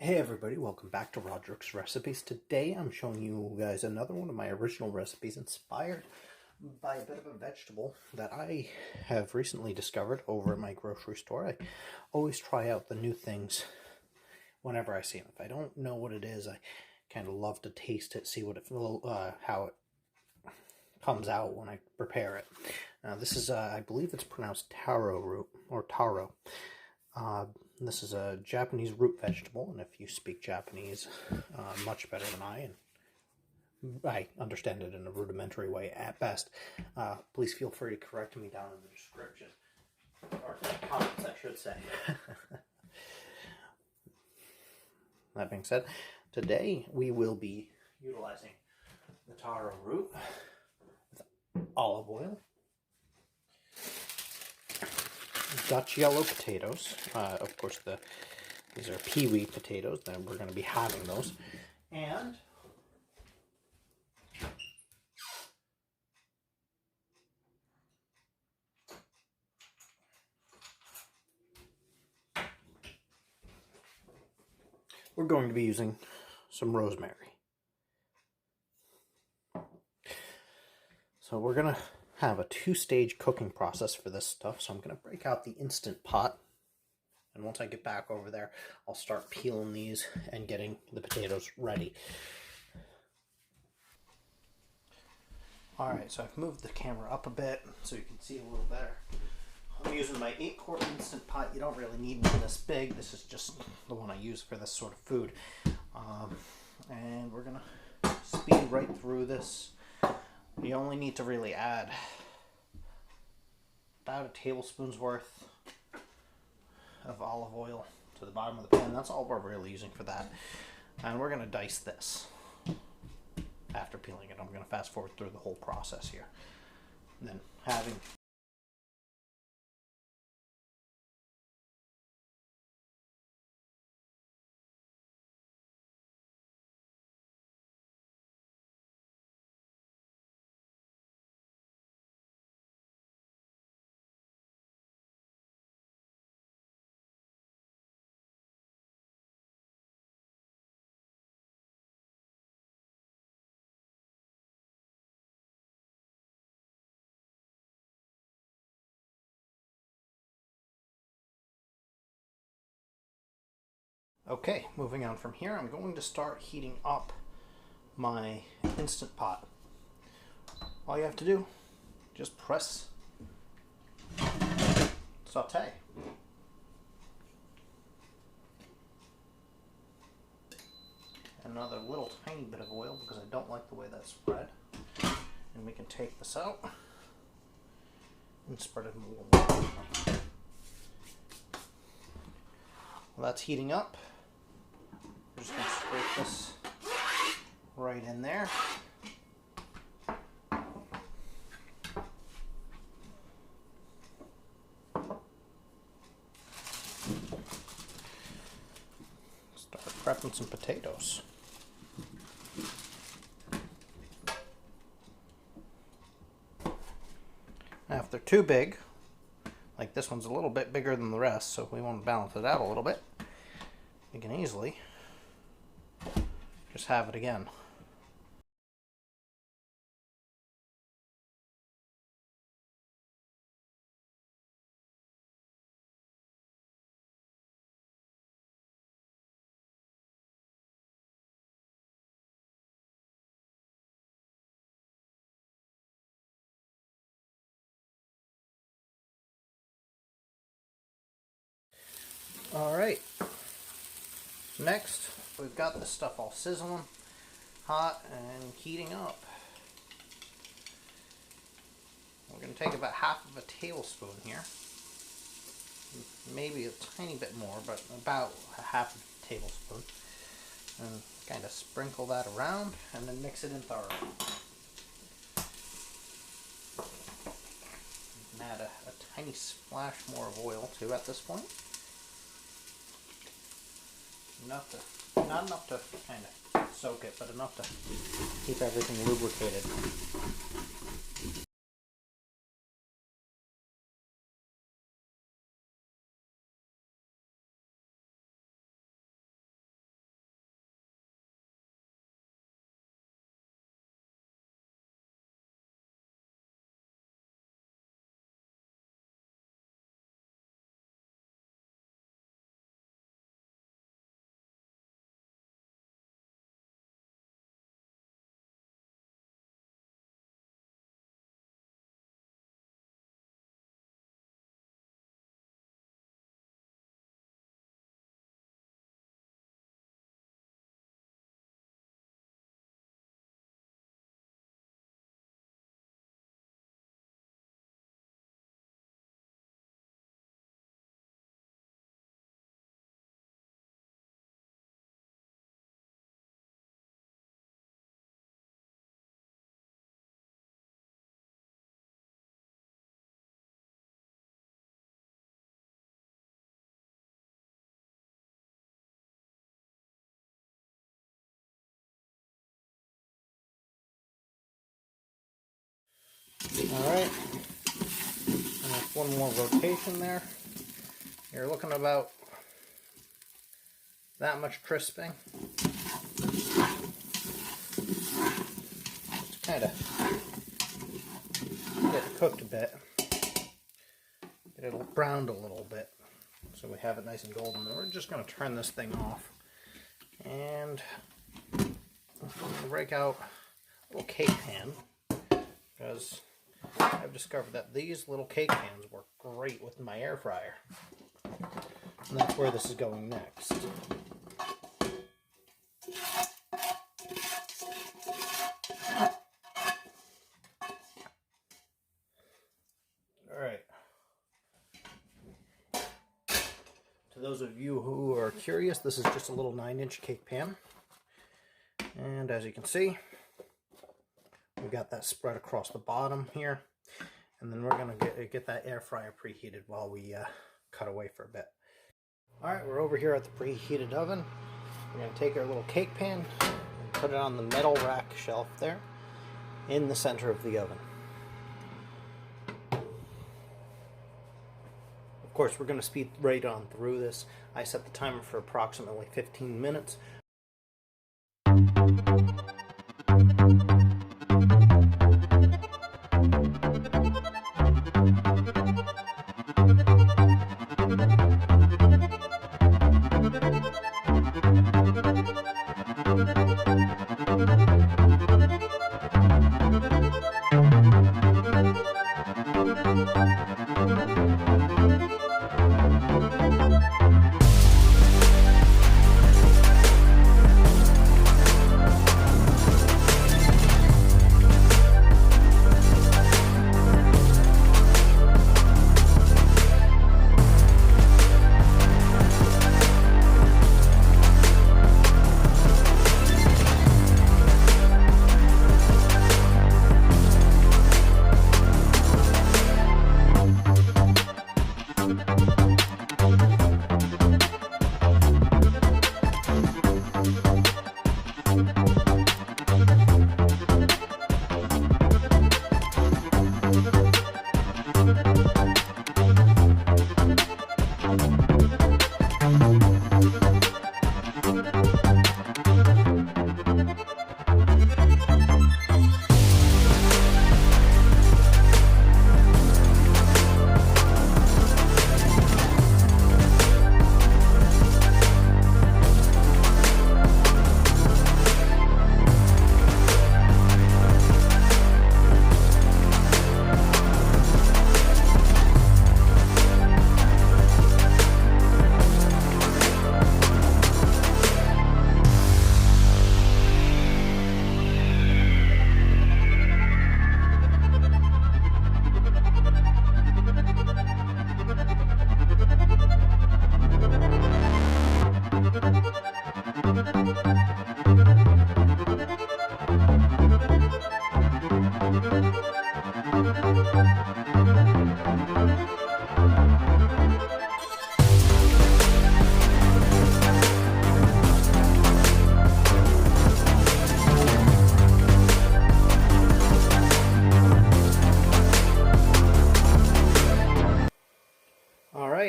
Hey everybody, welcome back to Roderick's Recipes. Today I'm showing you guys another one of my original recipes inspired by a bit of a vegetable that I have recently discovered over at my grocery store. I always try out the new things whenever I see them. If I don't know what it is, I kind of love to taste it, see what it how it comes out when I prepare it. Now this is, I believe it's pronounced taro root, or taro. This is a Japanese root vegetable, and if you speak Japanese much better than and I understand it in a rudimentary way at best, please feel free to correct me down in the description, or comments I should say. That being said, today we will be utilizing the taro root with olive oil, Dutch yellow potatoes. Of course, these are peewee potatoes. Then we're going to be having those, and we're going to be using some rosemary. So we're going to have a two-stage cooking process for this stuff. So I'm going to break out the Instant Pot. And once I get back over there, I'll start peeling these and getting the potatoes ready. Alright, so I've moved the camera up a bit so you can see a little better. I'm using my 8-quart Instant Pot. You don't really need one this big. This is just the one I use for this sort of food. And we're going to speed right through this. You only need to really add about a tablespoon's worth of olive oil to the bottom of the pan. That's all we're really using for that. And we're going to dice this after peeling it. I'm going to fast forward through the whole process here. And then having Okay, moving on from here, I'm going to start heating up my Instant Pot. All you have to do, just press saute. Another little tiny bit of oil because I don't like the way that's spread. And we can take this out and spread it in a little more. Well, that's heating up. We're just going to scrape this right in there. Start prepping some potatoes. Now, if they're too big, like this one's a little bit bigger than the rest, so if we want to balance it out a little bit, you can easily just have it again. Alright, next we've got this stuff all sizzling, hot, and heating up. We're going to take about half of a tablespoon here, maybe a tiny bit more, but about a half a tablespoon, and kind of sprinkle that around and then mix it in thoroughly. Add a tiny splash more of oil too at this point. Not enough to kind of soak it, but enough to keep everything lubricated. Alright, and with one more rotation there, you're looking about that much crisping. Just kind of get it cooked a bit, get it browned a little bit, so we have it nice and golden. And we're just going to turn this thing off and break out a little cake pan, because I've discovered that these little cake pans work great with my air fryer. And that's where this is going next. Alright. To those of you who are curious, this is just a little 9-inch cake pan. And as you can see, we got that spread across the bottom here. And then we're going to get that air fryer preheated while we cut away for a bit. Alright, we're over here at the preheated oven. We're going to take our little cake pan and put it on the metal rack shelf there in the center of the oven. Of course, we're going to speed right on through this. I set the timer for approximately 15 minutes.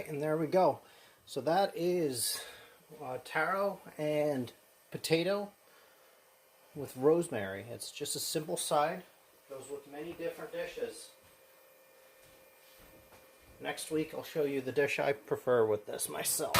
And there we go. So that is taro and potato with rosemary. It's just a simple side. Goes with many different dishes. Next week I'll show you the dish I prefer with this myself.